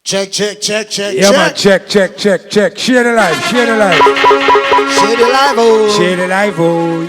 Check. Yeah, man, check. Share the live. Share the live, oh. Share the live, oh.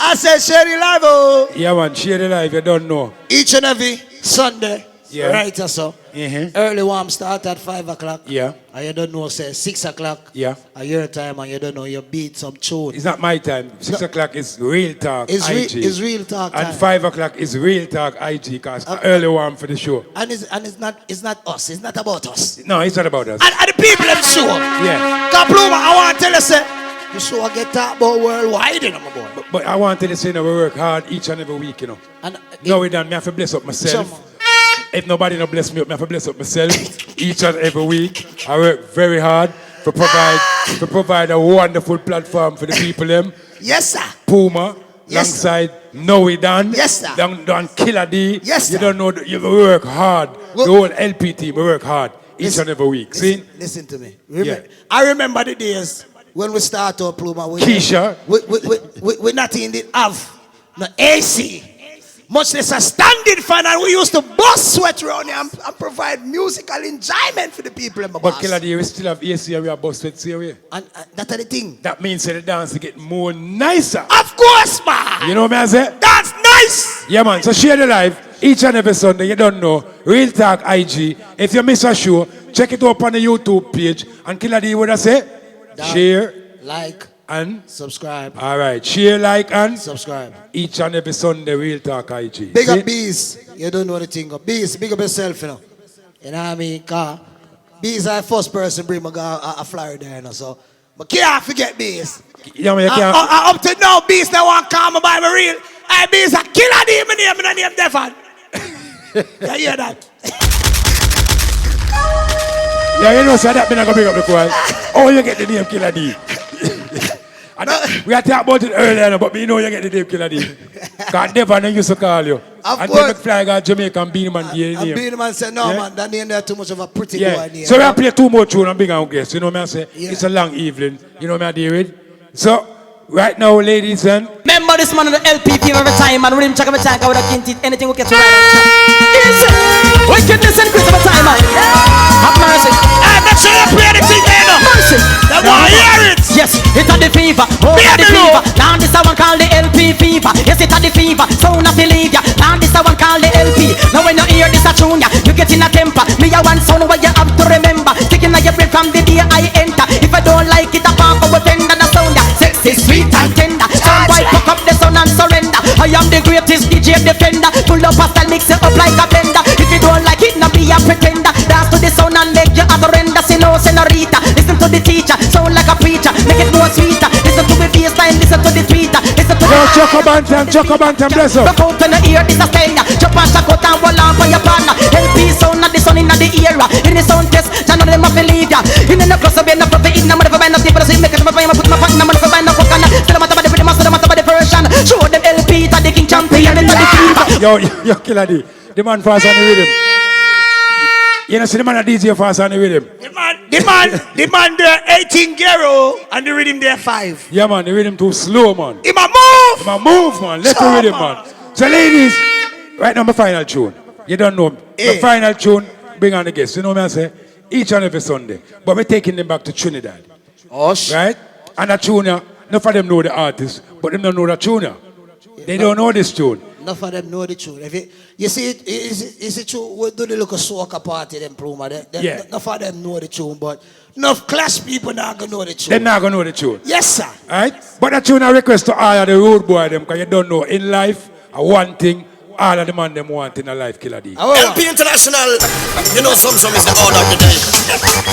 I said share the live, oh. Yeah, man, share the live, you don't know. Each and every Sunday, right or so. Mm-hmm. Early warm start at 5 o'clock. Yeah. And you don't know, say 6 o'clock. Yeah. At your time, and you don't know, you beat some tune. It's not my time. 6 o'clock is real talk, IG. It's real talk time. And 5 o'clock is real talk, IG, because early warm for the show. And it's not us. It's not about us. No, it's not about us. And the people them show. Yeah. Kapluma, I want to tell you, say, the show I get talked about worldwide, you know, my boy. But I want to say, you know, we work hard each and every week, you know. And no, we done. Me have to bless up myself. If nobody no bless me up, I have to bless up myself each and every week. I work very hard to provide a wonderful platform for the people them. Yes, sir. Puma, yes, alongside No We Done. Yes, sir. Done Killer D. Yes, sir. You don't know, you work hard. Well, the whole LP team, we work hard each and every week. Listen to me. I remember the days when we start our Pluma. Keisha. We not in the have no AC. Much less a standing fan, and we used to bust sweat around here and provide musical enjoyment for the people in my But Killer D, we still have AC and we have bust sweat here. And that's the thing. That means that the dance get more nicer. Of course, man. You know what I say? That's nice. Yeah, man. So share the live each and every Sunday. You don't know. Real Talk IG. If you miss a show, check it up on the YouTube page. And Killer D, what I say? Share, like, and subscribe. All right. Share, like, and subscribe. Each and every Sunday, Real Talk IG. Big up Bees. You don't know the thing. Bees, big up yourself, you know. You know what I mean? Cause Bees are the first person bring my guy a Florida, you know. So, but can't forget Bees. Yeah, man, you can't. Up to now, Bees don't want to call me by my real. Hey, Bees a Killer D, my name, and name Defan. You hear that? Yeah, you know, so that been going to bring up the call. Oh, you get the name Killer D. We had talked about it earlier, but you know you get the name Killer D. Because Devon used to call you. Until McFly got Jamaican Beanie gave the name. And Beanie said, no, man, that name there too much of a pretty boy name. So we have played 2 more tunes and bring our guests. You know what I say? It's a long evening. You know what I deal with? So, right now, ladies and... Remember this man on the LP team every time, and rhythm check every time, I would have kinted anything we get to write. Easy! Wickedness and Chris every time, man. Have mercy. I'm not sure you play the thing there, no. Mercy. They want to hear it. Yes, it's a the fever. Oh, the fever. Now this one called the LP fever. Yes, it's a the fever. Sound of the league. Now this one called the LP. Now when you hear this a tune, you get in a temper. Me a one sound where you have to remember. Kicking on your brain from the day I enter. If I don't like it, I park over tender the sound. Sexy, sweet and tender. Some boy fuck up the sound and surrender. I am the greatest DJ defender. Pull up a style, mix it up like a blender. If you don't like it, now be a pretender. Dance to the sound and make you have a render. Sino, senorita. Listen to the teacher, sound like a preacher. Make it more sweeter. Listen to the bassline, listen to the tweeter. Listen to the... Choco Bantam, bless up. Rock out in the ear, this a style. Chop and shock out and wall on for your partner. LP sound, not the sun in the era. In the sound test, John of them have to leave ya. In the cross of the profit, in the mother of the people, so you make it for my put my partner, mother of the fuck. Still a matter of the rhythm, still a matter of the version. Show them LP to the king champion in the fever. Yo, Killer D. The man fast on the rhythm. You know, see the man a DJ fast on the rhythm. The man there 18 gero and the rhythm there 5. Yeah, man, the rhythm too slow, man. He move! Man. Let the rhythm, man. So, ladies, right now, my final tune. You don't know. The final tune, bring on the guests. You know what I say? Each and every Sunday. But we're taking them back to Trinidad. Right? And that tune, none of them know the artist, but them don't know the tune. They don't know this tune. Enough of them know the tune. You see, is it true? We do the little soca party, them Pluma. Enough of them know the tune, but enough class people not going to know the tune. They're not going to know the tune. Yes, sir. Right? But that tune I request to all of the road boy them, because you don't know, in life, one thing, all of the man them want in a life, Killer D. LP International, you know some is the order of the day.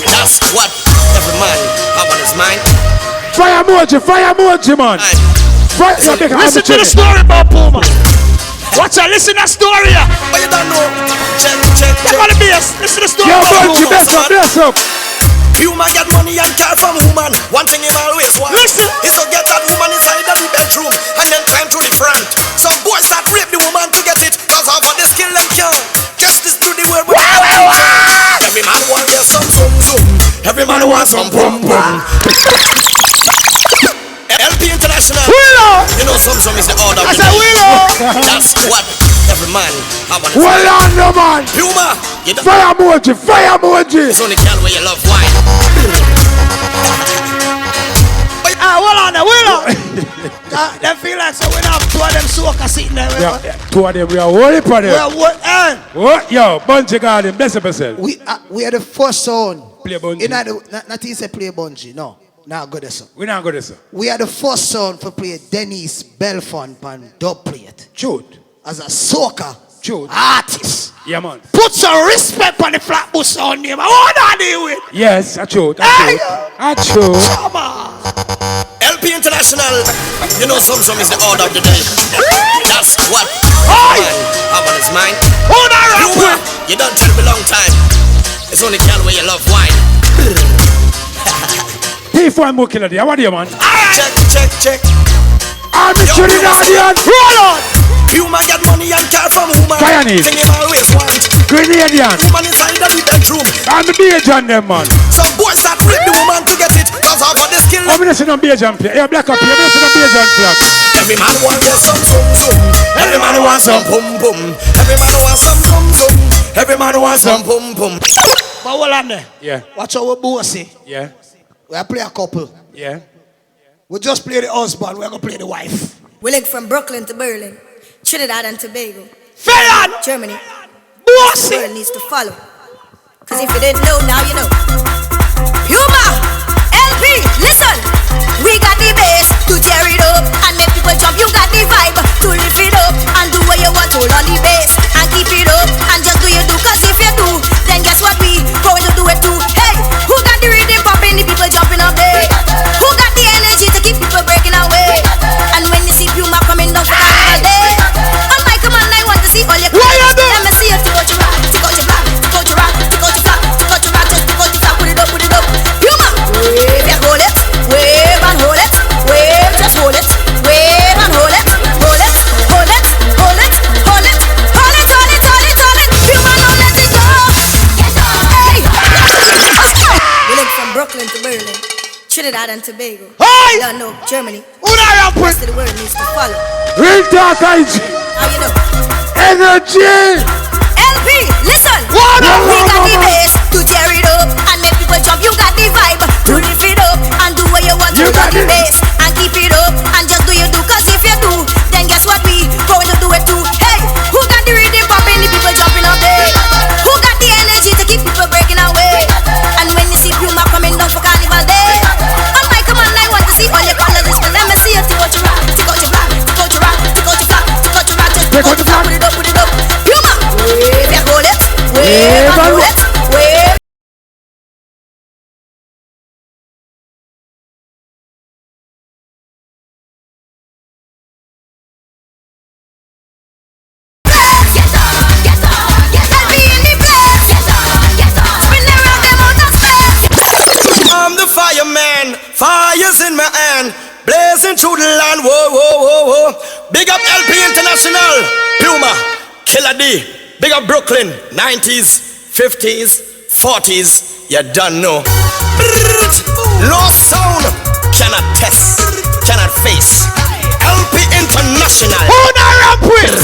That's what every man have on his mind. Fire emoji, man. Listen to the story about Puma. Watch out, listen to that story. But you don't know. Check. Check on the bass. Listen to the story about about Puma. Bless up. Puma get money and care from woman. One thing him always want is to get that woman inside the bedroom and then climb to the front. Some boys start rape the woman to get it, cause half of the skill them can't catch this through the world. Every man want their some zoom. Every man wants some pum pum. LP International. International. Willow. You know some is the order. I said Willow. That's what every man have on his Hold on, no man. Puma. Fire emoji, fire emoji. It's only girl where you love wine. Hold on, Willow. They feel like so we have two of them soca sitting there. Yeah, two of them, we are worried for them. What? Yo, Bungie Garden, bless yourself. We are the first sound. Play Bungie. You know, not easy play Bungie, no. Not good as We not good as We are the first sound for play Dennis Belfont on dub plate. Truth. As a soca Truth. artist. Yeah, man. Put some respect on the Flatbush sound name. What are they with? Yes, I truth. Hey, I truth. come on. LP International. You know some is the order of the day. That's what Oi. man have on his mind. Hold on, Puma. You done tell me long time. It's only girl where you love wine. P4 more killer there. What do you man? Check. I'm the Trinidadian. Roll on. Puma get money and car from woman. Guyanese. Thing him always want. Grenadian. Woman inside of the bedroom. I'm the Bajan them man. Some boys that rape the woman to get it. Cause I've got the skill. I'm going to see no Bajan play. Yeah, black up here. I'm going to see no Bajan play. Every man want get some zoom zoom. Every man want some pum pum. Every man want some zoom zoom. Every man want some pum pum. But hold on there. Yeah. Watch our bossy. Yeah. We play a couple. Yeah. We just play the husband. We're going to play the wife. We link from Brooklyn to Berlin, Trinidad and Tobago, Fair Germany. The bossy. world needs to follow. Cause if you didn't know, now you know. Puma, LP, listen. We got the bass to tear it up and make people jump. You got the vibe to lift it up and do what you want. Hold on the bass and keep it up and just do you do. Cause if you do, then guess what, we going to do it too. Hey, who got the rhythm popping, the people jumping up there? Who got the energy to keep people breaking away? And when you see Puma coming down for Carnival Day, on my command I want to see all your colors. Let me see you to go to rock, to go to black, to go to rock, to go to black, to go to rock, just to go to black. Put it up, put it up. Puma, wave and hold it, wave and hold it, wave, just hold it, wave and hold it, hold it, hold it, hold it, hold it, hold it, hold it, hold it, hold it. Puma, now let it go. Hey, we link from Brooklyn to Berlin, Trinidad and Tobago. Hey! You know, Germany. Who are you Rest of the world needs to follow. Real talk, IG. How you know? Energy. LP, listen. What up? We got the bass to tear it up and make people jump. You got the vibe to lift it up and do what you want. You got got the it. bass and keep it up and just do you do. Cause if you do, then guess what, we going to do it too. Hey, who got the rhythm popping, the people jumping up there? Who got the energy to keep people breaking away? And when you see Puma coming down for Carnival Day, on my command I want to see all your colors. Let me see you to go to rock, to go to black, to go to rock, to go to black, to go to rock, just to go to black. Put it up, put it up. Puma, wave and hold it, wave and hold it, wave. Get on, get on, get on. Be in the place. Get on, get on. Spin around them out of space. I'm the fireman, fire's in my hand, blazing through the land, whoa, whoa, whoa, whoa. Big up LP International, Puma, Killer D. Big up Brooklyn, 90s, 50s, 40s, you don't know. No sound, cannot test, cannot face. LP International. Who not rap with?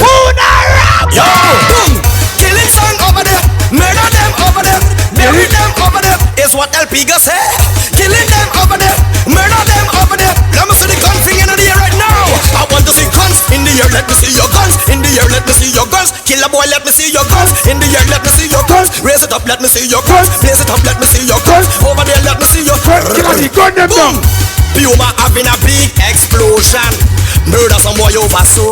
Who not rap? Yo, boom, killing song over there, murder them over there, bury them over there, is what LP go say. Killing them over there, murder them over there. Let me see the gun thing in the air right now. I want to see guns in the air, let me see your guns. In the air, let me see your guns. Kill a boy, let me see your guns. In the air, let me see your guns. Raise it up, let me see your guns. Blaze it up, let me see your guns. Over there, let me see your guns. Gun them down. Puma having a big explosion. Murder some boy over so.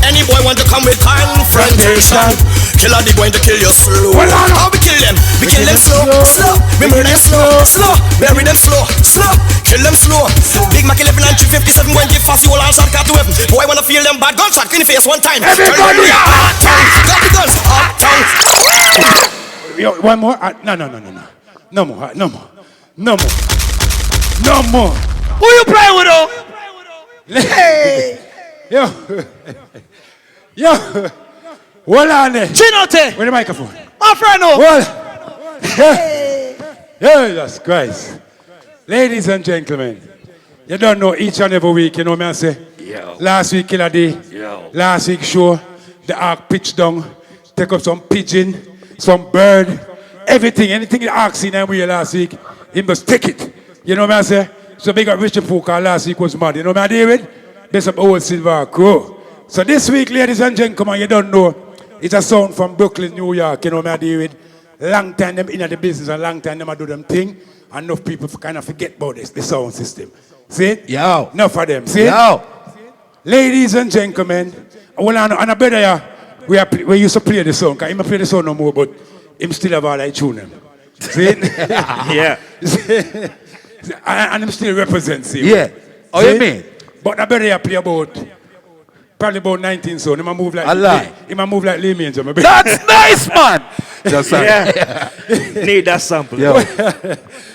Any boy want to come with confrontation. Killer the going to kill you slow. Well, how we kill them? We kill them slow, slow. We murder them slow, slow. Bury them slow, slow. Kill them slow. Big Mac 11 and 357 going to give fast you all and shot cut to weapon. Boy wanna feel them bad gunshot in the face one time. Everybody uptown. Got the guns uptown. Yo, one more. No. No more. No more. No more. No more. Who you play with, though? Hey. Yo. Yo. Hold on there. Chinote. Where the microphone? My friend, oh. Hold. Jesus Christ. Ladies and gentlemen, You don't know each and every week, you know what I say? Yo. Last week, Killer Day. Yo. Last week, show. The ark pitch down. Take up some pigeon, some bird, everything. Anything the ark seen we last week, he must take it. You know what I say? So big up Richard Foucault last week was mad. You know what I David? There's some old silver crow. So this week, ladies and gentlemen, you don't know, it's a sound from Brooklyn, New York. You know what I David? Long time them in the business, a long time them do them thing. And enough people kind of forget about this, the sound system. See? Yo. Enough of them. See? Yo. Ladies and gentlemen, well, and a brother here, we used to play the song, because he don't play the song no more, but him still have all that tune him. See? Yeah. and him still represents him. Yeah. Oh, you mean? But the brother here play probably about 19 so he might move like he might move like Lee Major. That's nice, man. Just yeah. Need that sample. Yo.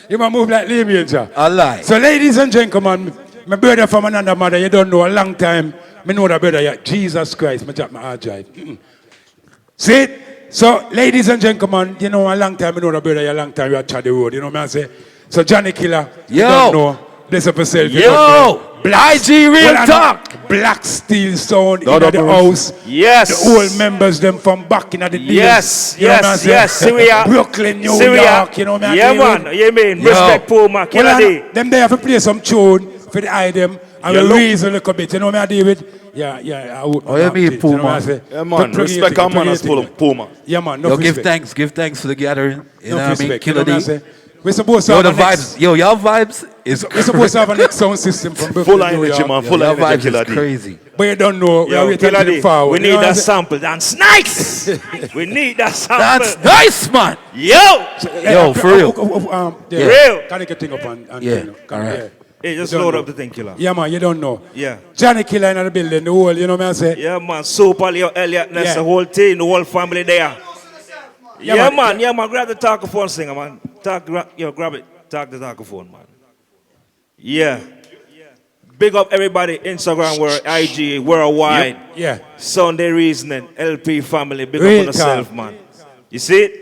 He might move like Lee Major. I lie. So ladies and gentlemen, my brother from another mother, you don't know, a long time, me know that brother, yeah, Jesus Christ, me drop my hard drive. See it? So ladies and gentlemen, you know, a long time, me know that brother, yeah, a long time, you had the road, you know what I say? So Johnny Killer, you don't know, bless up yourself. Yo! IG Real Talk! Black Steel Sound in the house. Yes. The old members them from back in the days. Yes. You know what I say? Yes. See we are. Brooklyn, New York. You know what I mean? Yeah, man. You mean? Respect Puma. Killer Day. Them they have to play some tune for the item and we raise a little bit. You know what I mean, David? Yeah. Oh, you mean Puma? Yeah, man. Respect our man as Puma. Yeah, man. Yo, give thanks for the gathering. You know what I mean? Killer Day. We're supposed to Yo, have the vibes. Yo, y'all vibes is we're supposed to have a next sound system from Brooklyn, full energy, man. Full y'all energy, vibes is crazy. But you don't know. Yo, We're waiting forward. We need that sample. That's nice. We need that sample. That's nice, man. Yo, for real. Real. Can I get thing up and Yeah. All right. Hey, just load up the thing, Killer. Yeah, man, you don't know. Yeah. Johnny Killer in the building, the whole, you know what I say? Yeah, man. Super Leo, Elliot, Ness, the whole team, the whole family there. Yeah, man. Grab the talkaphone singer, man. Grab it. Talk the talkaphone, man. Yeah. Big up everybody, Instagram, IG, worldwide. Yeah. Sunday Reasoning, LP family. Big Real up on yourself, man. You see it?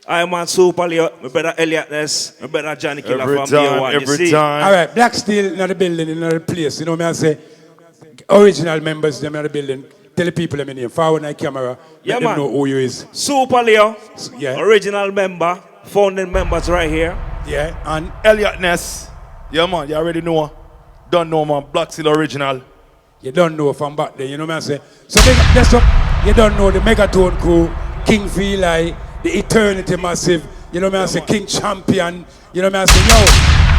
I am on Super Leo, my brother Elliot Ness, my brother Johnny Killer from day one. Every time. All right, Black Steel in the building, in the place. You know what I say? Original members, them in the building. Tell the people them in here. Forward on the camera. Let them know who you is. Super Leo, Yeah. original member, founding members right here. Yeah, and Elliot Ness. Yeah, man, you already know. Don't know, man. Black Steel original. you don't know from back then, you know what I say? So that's up, you don't know the Megatone crew, King Feli, the Eternity Massive, you know what I say? King Champion, you know what I say? Yo,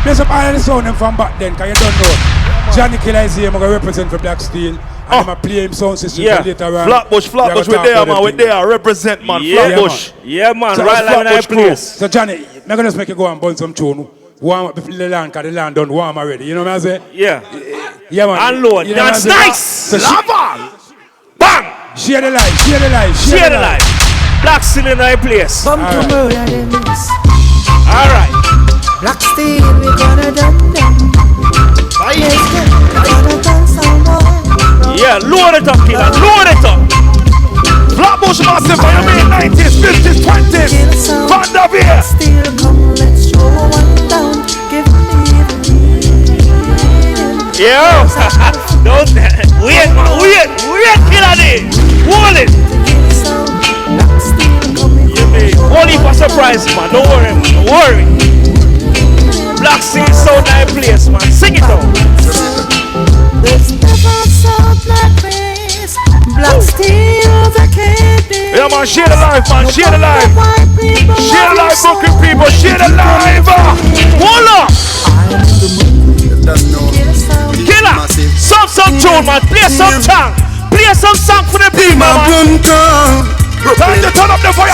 there's up all of the sound them from back then, because you don't know. Johnny Killer is here, I'm going to represent for Black Steel. And I'm going to play him sound system later on. Flatbush, with there, man. With there, represent, man. Flatbush. Yeah, man. So right like in that place. So Johnny, I'm going to just make you go and burn some tune. Warm up the land, because the land done warm already. You know what I'm saying? Yeah. Yeah, man. Unload. You know That's what I'm saying? nice. So Lava. Bang. Share the light, share the light, Share the light. Black Steel in that place. Come to murder them. All right. Black Steel, we gonna done them. Gonna done some more. Yeah, load it up, Killer. Load it up. Flatbush Massive, I mean 90s, 50s, 20s. Vanderveer. Still come, let's throw one down. Give me the Yo. Don't wait, man. Wait, Killer Day. Hold it. Black Steel coming. You mean only for surprise, man. Don't worry, man. Don't worry. Black Steel so nice place, man. Sing it out. There's never so black face. Black Steel, the candy. Yeah, man, share the life, man. Share the life. Share the life, Brooklyn people. Share the life. Hold up. Killer, some tune, man. Play some song. Play some song for the people, man. Time to turn up the fire.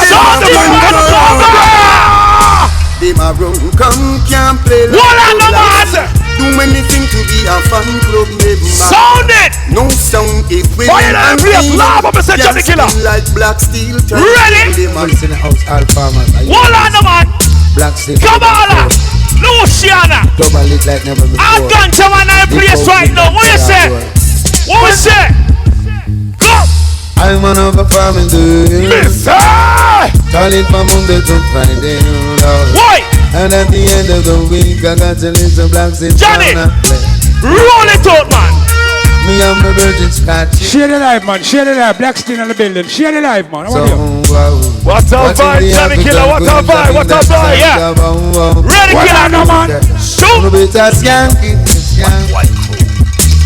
They my run come can't play like What on the man? do anything to be a fan club member. Sound it. No sound if we Fire that place, love up, Mr. Johnny Killer. like Black Steel. Ready? Man. in the house, all farmers. What on the man? Black Steel. Come on, Luciana. Double it like never before. I've done some in that place right now. What you say? What you say? Go. I'm one of a farming dude. Mister! Call it from Monday to Friday. Why? And at the end of the week, I got to listen to Black Steel. Johnny! Roll it out, man. Me and my virgin Scotch. Share the life, man. Share the life. Black Steel in the building. Share the life, man. So, what a vibe, Johnny Killer. What a vibe. What a vibe. Yeah. Ready, Killer, no man. Shoot.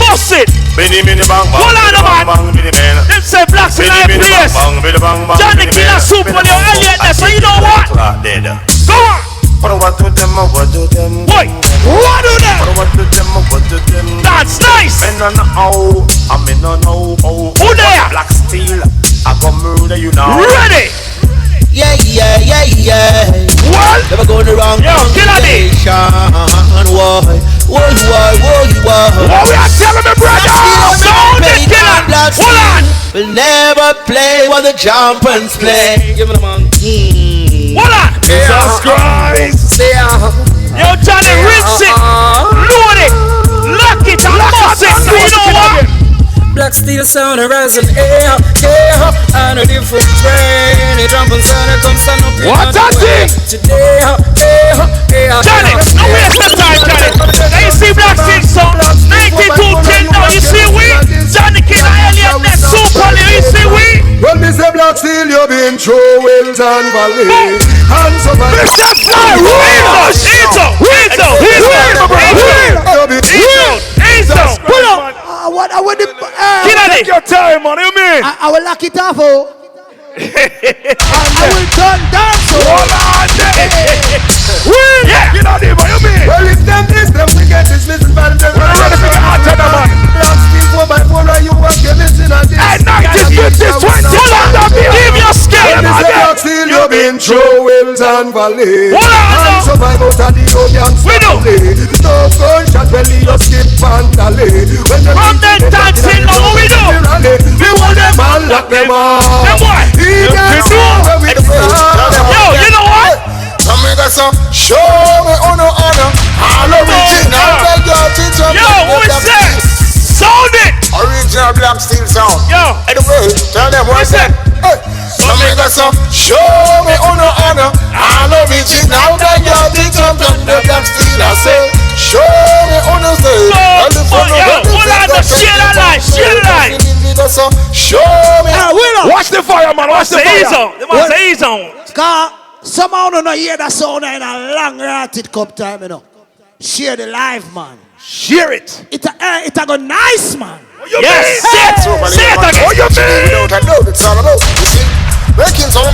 Boss it. Hold on, man. Them say Black Steel in the place. Johnny Killer super on your Elliot. So you know what? Go on. What do them? What do them? Wait. What do them? What do them? What do them? That's nice. I know. Who there? Black Steel. I go murder you now. Ready. Yeah. What? Never go the wrong direction. Whoa. What we are telling me, brother? Sound the Killer. Hold on. We'll never play what the jumpers play. Give me the man. Hold on. Jesus Christ. Yo, Johnny, rinse it. Load it. Lock it and bust it. So you know what? Black Steel sound arising, on a different train. It jump and sound, it comes stand up. What a thing! Today, Johnny, no waste of time, Johnny. Now you see Black Steel sound, 9210 now. You see we? Johnny Killer, Elliot, Ness, Super Leo, you see we? Well, Mr. Black Steel, you've been through Wills and Valley. And so Mr. Fly, Ezo. Pull up. I want the. Take your time, man. You mean? I will lock it off, oh. And I will turn dance, oh. Hold on, yeah. You know the you mean? well, if them we get this listen by the We're ready for the answer, man. Black Steel 4x4, you want to listen at this. And 90s, 50s, 20s. Give your skill, man. Black Steel, you've been through Wills and Valley. Hold on, and survive out of the Obiang Valley. No gunshot, well, you skip and dally. From them dancing, now what we do? We want them all, lock them all. Them what? Yo, you know what? Show me honor, all original. Yo, who is that? Sound it. Original Black Steel sound. Yo. Anyway, tell them what's that. Show me honor, all original. The Black Steel, I say. Show me honor, say. Hold on, share the line. Show me. Watch the fire, man. Watch the fire. What's the E-zone? Somehow don't hear that sound in a long rotted cup time, you know. Share the live, man. Share it. It a go nice, man. Yes, say it again. What you mean? I know it's all about. You see, making some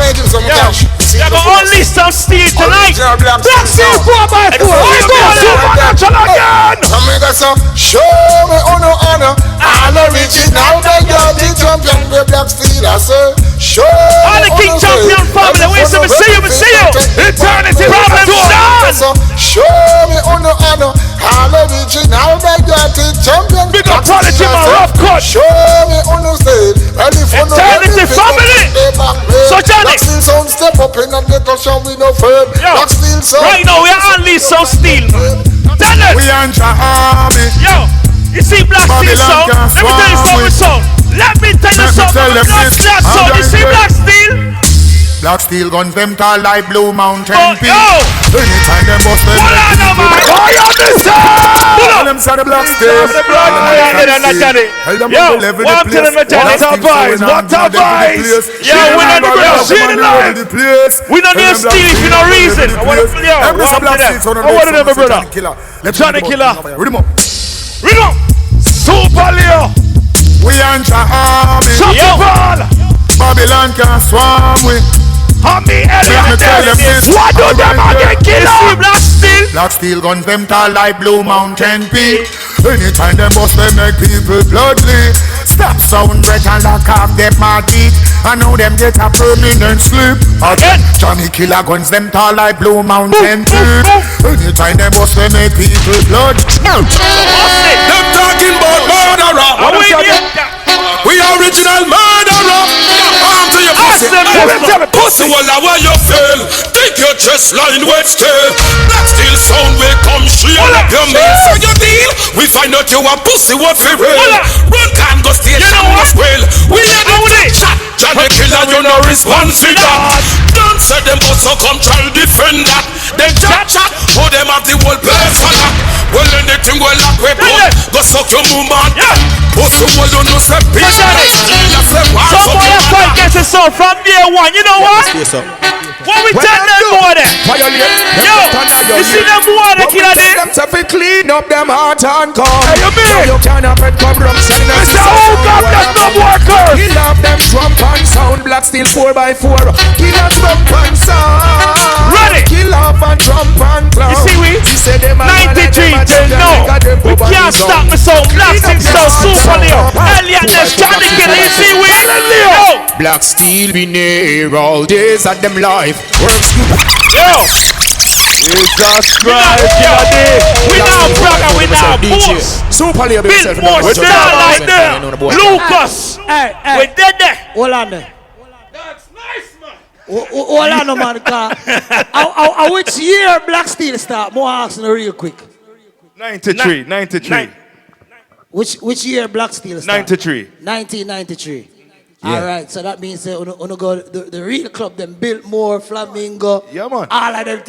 cash. You're going to unleash some steel tonight. Black Steel 4x4. Supernatural again. Show me honor, all original. The champion, the Black Steel, I say. Show all the King Champion family. Wait till we see you. Eternity problem done. Show me honor, all original. The champion. Big up quality, man. Rough cut. Show me honor, say. Eternity family. So Johnny, step up in and get us show we no firm. Right now we are unleashed some steel, man. Tell us. We are army. Yo, you see Black Steel sound? Let me tell you something sound. Let me tell you something. Black sound. You see Black Steel? Black Steel guns them tall like Blue Mountain Peak. Anytime them bust them. Hold on, man. Oh, you understand? Pull them say the Black Steel. Yo, walk to them, Johnny. What a vibes. Yo, we don't need to we don't need to steal it for no reason. I want to feel you. I want to them, brother. Johnny Killer. Rhythm up. Super Leo. We are army. Shut the ball. Babylon can swarm with. What do them again, Killer? Black Steel guns them tall like Blue Mountain Peak. Anytime them bust they make people bloodly. Stop sound break and lock off them teeth. I know them get a permanent sleep. Again, Johnny Killer guns them tall like Blue Mountain Peak. Anytime them bust they make people blood. Them talking about murderer. We original murderer. Arm to your pussy. Pussy will where you fail. Take your chest line with steel. Black Steel sound will come straight. Your man for your deal. We find out you a pussy what for real. Run can go station as well. We let it shot. Johnny Killer you no response for that. Don't Say them also come try to defend that. Them chat, oh them have the whole place for that. Well anything well like we put, go suck your woman. Also well you know say peace. Some boy a fight gets us out from day one, you know what? What we tell them boy there? Yo, you see them boy that kill them? Them to fi clean up them heart and come. Hey, you mean? You can't have it come rum selling us. Mr. Hook up that no workers. Kill up them trump and sound black steel 4x4. Kill us trump and sound. Ready? Kill off and trump and clown. You see we? 93 till no. We can't stop me so blasting so super Leo. Elliot just trying to kill it. You see we? Leo. Black steel be near all days of them life. Works good. Yo. Jesus Christ, we now brother, we now boss. Super Leo Build more star like there. Lucas. Hey. We dead there. Hold on there. That's nice, man. Hold on, man. Which year Black Steel start? More asking real quick. 93. Which year Black Steel start? 93. 1993. Yeah. All right, so that means uno go the real club them built more Flamingo. Yeah, man. All of them.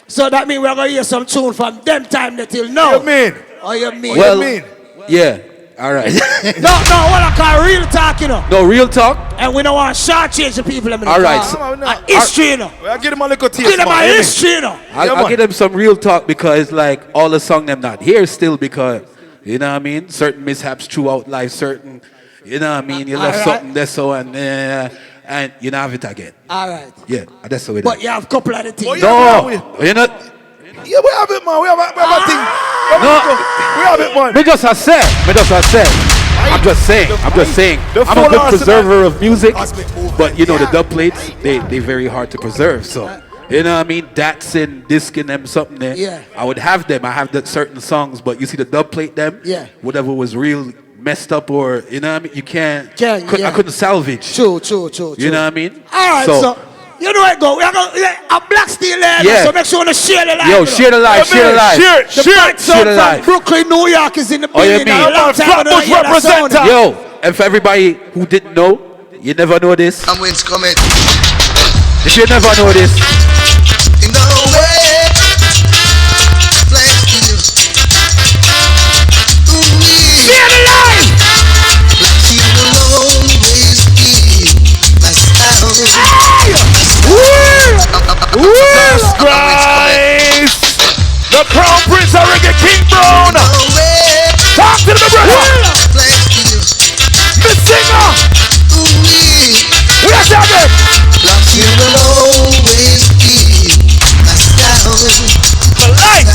So that means we're gonna hear some tune from them time that till now. You mean? Oh, you mean? Well, you mean? Yeah. All right. No, what I call real talk, you know. No, real talk. And we don't want to shortchange the people. All right. History, you know. I'll give them a little taste. Give them a history, you know. I'll give them some real talk because, like, all the song them not here still because, you know what I mean? Certain mishaps throughout life, certain, you know what I mean? You left something there so and you don't have it again. All right. Yeah, that's the way. But you have a couple of the things. No, you're not. Yeah, we have it, man. We have a thing. We have it, man. Me just I said. I'm just saying. I'm a good preserver of music, but you know the dub plates, they very hard to preserve. So you know what I mean? That's in disking them something there. Yeah. I would have them. I have the certain songs, but you see the dub plate them. Yeah. Whatever was real messed up or you know what I mean? You can't. Yeah. I couldn't salvage. True. You know what I mean? All right, so you know where it go. We are going a Black Steel there, yeah. So make sure you share the live. Yo, share the live, share the live. Share the live. Brooklyn, New York is in the building. Yo, and for everybody who didn't know, you never know this. I'm waiting to comment. If you never know this. In the way, Black Steel. Share the live. Black Steel will always be my style. Jesus Christ! The Crown Prince of Reggae King Brown! Talk to the brother! The singer! We are talking! Black Steel will always be my style. For life!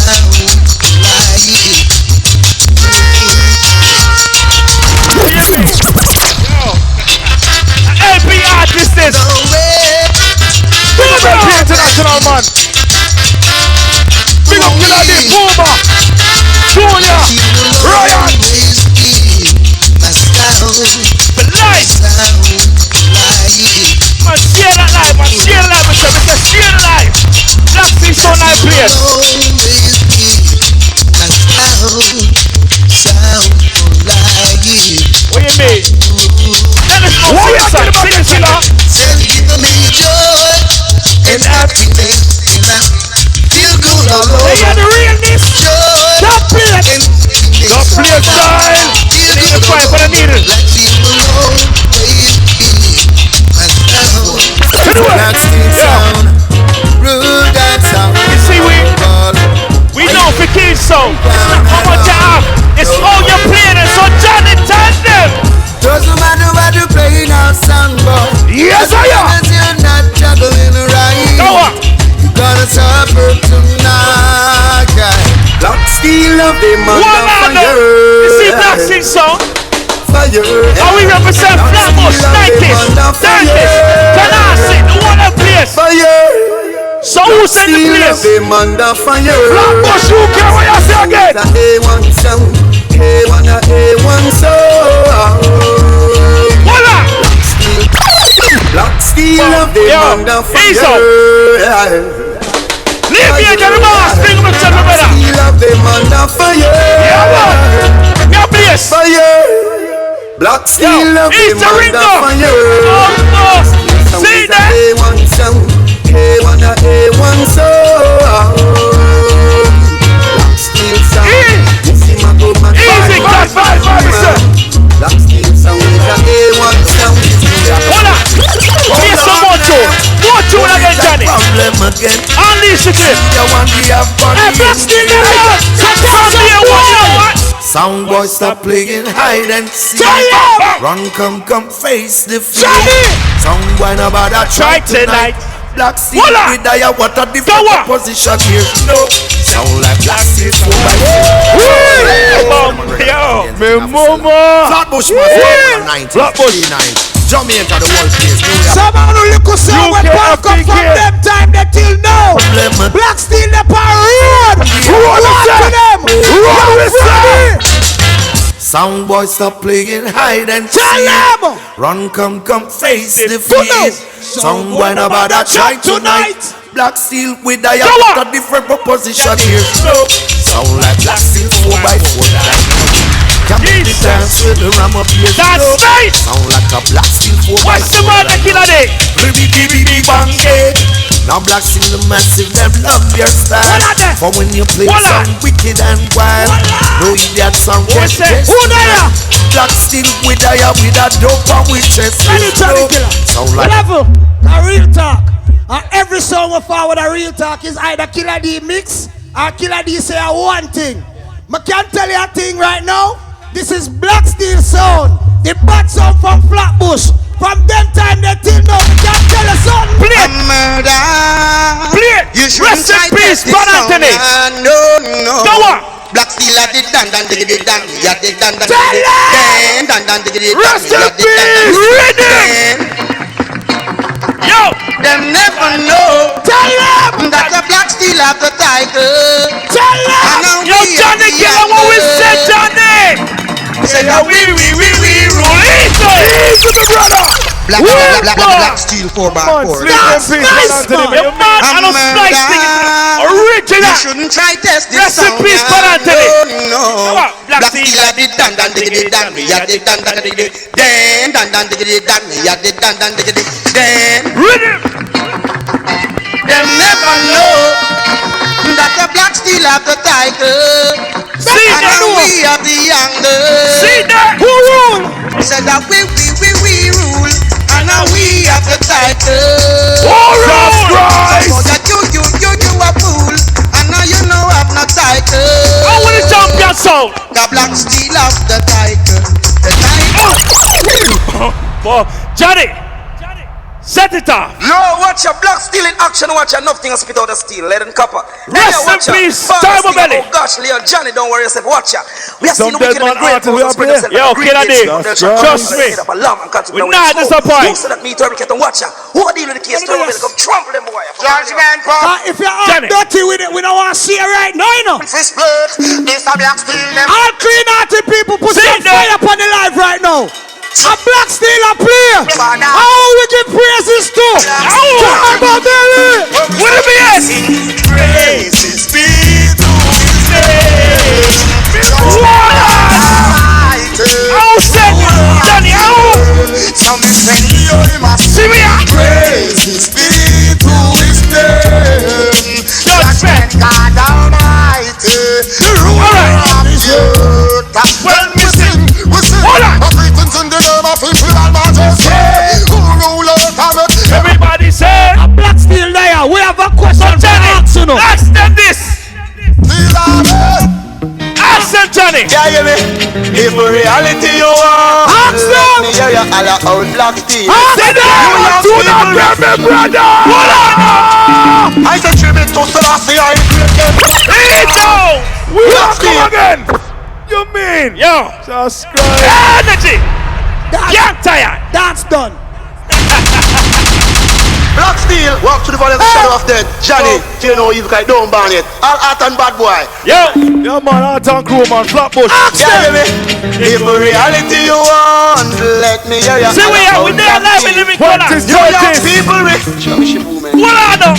LP artist is! Big up LP International, man! Big up Killer D, Booba, Junior, Ryan! For life! Man, share that life, man, share the life, Mr. Share the life! Black Steel so nice place! What you mean? Let us know what you're talking about, Killer! Give me joy and happiness. Feel good all over. They are the realness. Top plate. Top plate style. You need to fight for the needle. Black Steel sound, rude that sound. You see, we know for kids, so it's not how much you have, it's how you're playing it. So Johnny, tell them. Doesn't matter what you play now, song, boy. Yes, I am. You're not juggling right. Go on. You gotta suffer tonight, guy. Black Steel of the motherfucker. You see Black Steel song? Fire. How we represent Flatbush, 90s, 30s, Canarsie, the one that plays. Fire. So who's in the place? Flatbush, who care what you say again? A1 sound, A1 sound. Voila! Black Steel of the motherfucker. Leave me at the boss, bring me to the brother. Steel of the motherfucker. Yeah, man. Your place. Fire. Black Steel of the motherfucker. See that? A1 sound, again. Unleash it. You want to have fun. Sound boy, stop playing hide and seek. Run, come, face the fear. Sound boy, no bother try tonight. Black Steel with Daya, what a different position here. No, sound like Black Steel 4x4. Yo, me mama. Flatbush was 1969. Jamaica, the world place. Someone who look so when Park up from them time they till now. Black Steel the road. Road to them. Road. Sound boy, stop playing hide and seek. Run, come, face the fear. Sound boy, no bother try tonight. Black Steel with a different proposition here. Sound like Black Steel 4x4. Come in the dance with the ram up here. That's right. Sound like a Black Steel 4x4. What's the matter, killer day? Bang. Now Black Steel the massive, them love your style. For when you play some wicked and wild, no idiot sound can test. Black Steel with a dope and with chest. Sound like level. A real talk. Every song we forward a real talk is either Killer D mix or Killer D say one thing. I can't tell you a thing right now. This is Black Steel sound. The bad sound from Flatbush. From them time they till now, we can't tell you something. Play it. Murder. Play it. Rest in peace, Bon Anthony. No. Go on. Black Steel at the dan diggy dan. Ya the dan diggy dan. Rest in peace. Rhythm. Yo. Them never know. Tell them that the Black Steel have the title. Tell them. Yo, Johnny, give them what we said, Johnny. Say that we roll it. Easy, my brother. Black Steel 4x4. That's nice, man. You're mad. I don't slice things. Original. You shouldn't try test this Rest in song. peace, Bon Anthony. No. Black Steel at the dan diggy dan. Ya the dan diggy dan. Ya the dan diggy dan. Rhythm. Them never know that the Black Steel have the title. See that? We are the youngest. See that? Who rule? Said that we rule. And now we have the title. All right. So that you a fool. And now you know have no title. I want to champion sound. The Black Steel have the title. The title. Johnny. Set it off. Yo, watch your Black Steel in action. Watch your nothing and spit out the steel. Let him copper. Rest in peace, Time Belly. Oh gosh, Leon, Johnny, don't worry yourself. Watch ya. We are Some seeing dead man artists we are playing. Yo, Killer D. Trust me. We're not disappointed. So that me to every watch ya. Who are dealing with the case? Come trample them boy. Judgment. If you're all dirty with it, we don't want to see it right now, you know. This blood, this a Black Steel. All clean-hearted people put some fire upon the life right now. A Black Steel a player. How we give praises to? Time Belly. What it be? Praises be to his name. How said Johnny? How? See me out. Praises be to his name. Judgment God Almighty. The ruler of his earth. When we sing. In the name of Imperial Majesty, who rule over it. Everybody say a Black Steel there. We have a question to ask you know. Ask them this. Ask them, Johnny. Yeah, you me. If reality you want, ask them. me hear you all out Black Steel. Ask them. Do not grab me, brother. Hold on. I say tribute to Selassie. I Eat now. We are come again. You mean? Yo. just Christ. Energy. You're tired. That's done. Black Steel, walk to the valley of the shadow of death. Johnny, you know you guys don't ban it. All art and bad boy. Yo. Yeah, man, art and crew, man, Flatbush. Yeah, me. If reality you want, let me hear you. See, we there live in living color. New York people, What are them?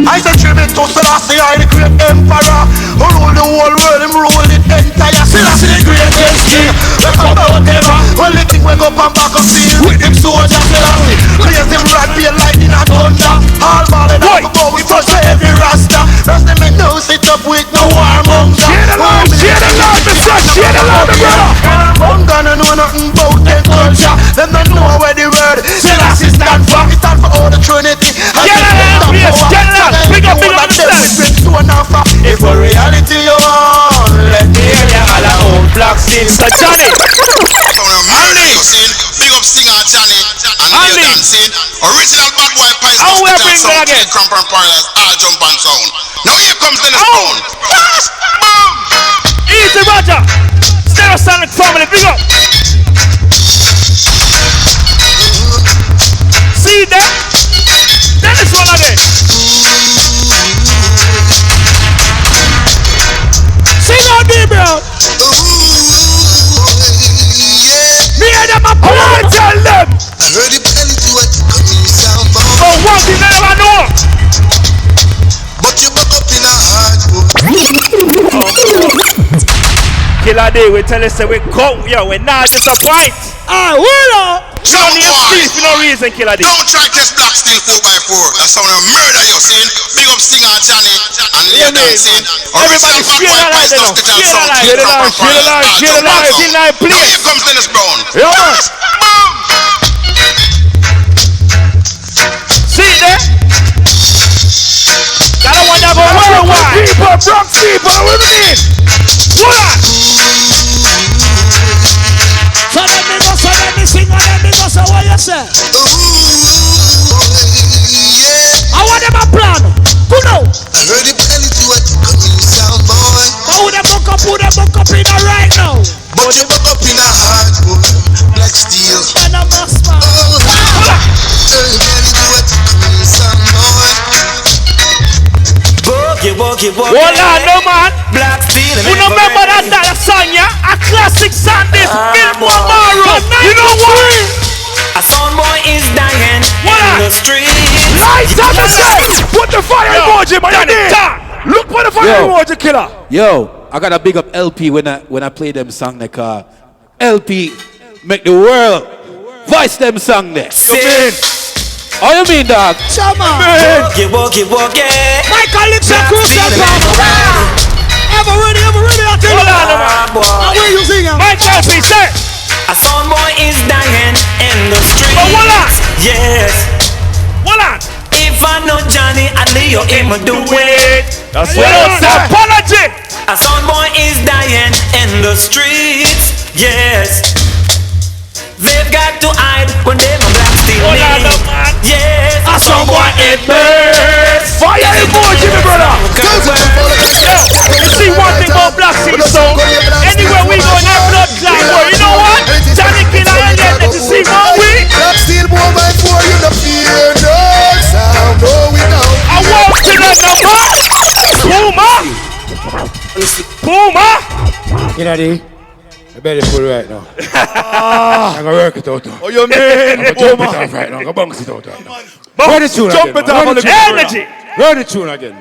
I say tribute to Selassie, I the great emperor. Who rule the whole world, him rule it entire. Selassie the greatest king. We come out ever. When the thing we go and back up field with him soldier Selassie. Praise him right be a lightning and thunder. All ballin' up above we touch every rasta. Rest them make no sit up with no warmonger. Share the love, Mr. Share the love, brother. One gonna know nothing about their culture. Them don't know where the word Selassie stand for. It stand for all the Trinity. Get boy Pies How we Hospital bring sound, that again? Cramp and Paradise, all jump and sound. Now here comes Dennis Brown. Easy Roger. Stereosonic family, big up. See that? Dennis one again. Sing out there, bro. Me and them a plan. Tell them. I heard it belly to what you coming sound boy. But one thing they never know. But you buck up in a hard Killer Day, we tell us that we come, yo, we're not disappointed. Ah, well, Jump boy. For no reason, Killer Day. Don't try to test Black Steel 4x4. That's how they murder you, see? Big up Singer Johnny and Leah dancing. Everybody share the line, you know. Share the line, share the line, share the line, share the line, please. Here comes Dennis Brown. Yeah. See there? Gotta want to go worldwide. People, Bronx people, what do you mean? What? so let me sing, and let me go, so what you say? I want them a plan. Who know? I heard it belly to what you coming sound boy. Who them book up in a right now? But you buck up in a hard boy. Black Steel. And a must man. Heard it belly to what you coming sound boy. Boogie. Hold on, no man. Black Steel. You remember that song, yeah? A classic song, this Billboard Tomorrow. You know what? A sound boy is dying in the street. Lights up the set! Put the fire emoji, man! Look for the fire emoji, killer! Yo, I gotta big up LP when I play them song like LP make the world voice them song there. How you mean, dog? Chama. Boogie. Michael Lips and Crucial Power. Ever ready, I tell you. How are you singing? Michael, please say. A sound boy is dying in the street. But hold on. Yes. Hold on. If I know Johnny, I Leo, him do it. That's what I say. Apology. A sound boy is dying in the streets. Yes. They've got to hide when they Black Steel Hold on, me. no man. Yes. A song boy, it burns. Fire emoji, my brother! Yo, see one thing about Black Steel song. Anywhere we go in our blood clot, boy, you know what? Johnny Killer Alien, let you see one week. Black Steel 4x4, you don't fear no sound, no we don't. I walk to the number. Puma. You know, D? I better full right now. I'm gonna work it out now. Oh, you mean? I'm gonna jump it off right now. I'm gonna bounce it out right now. Run the tune Jump again. it off on the Energy. Run the tune again.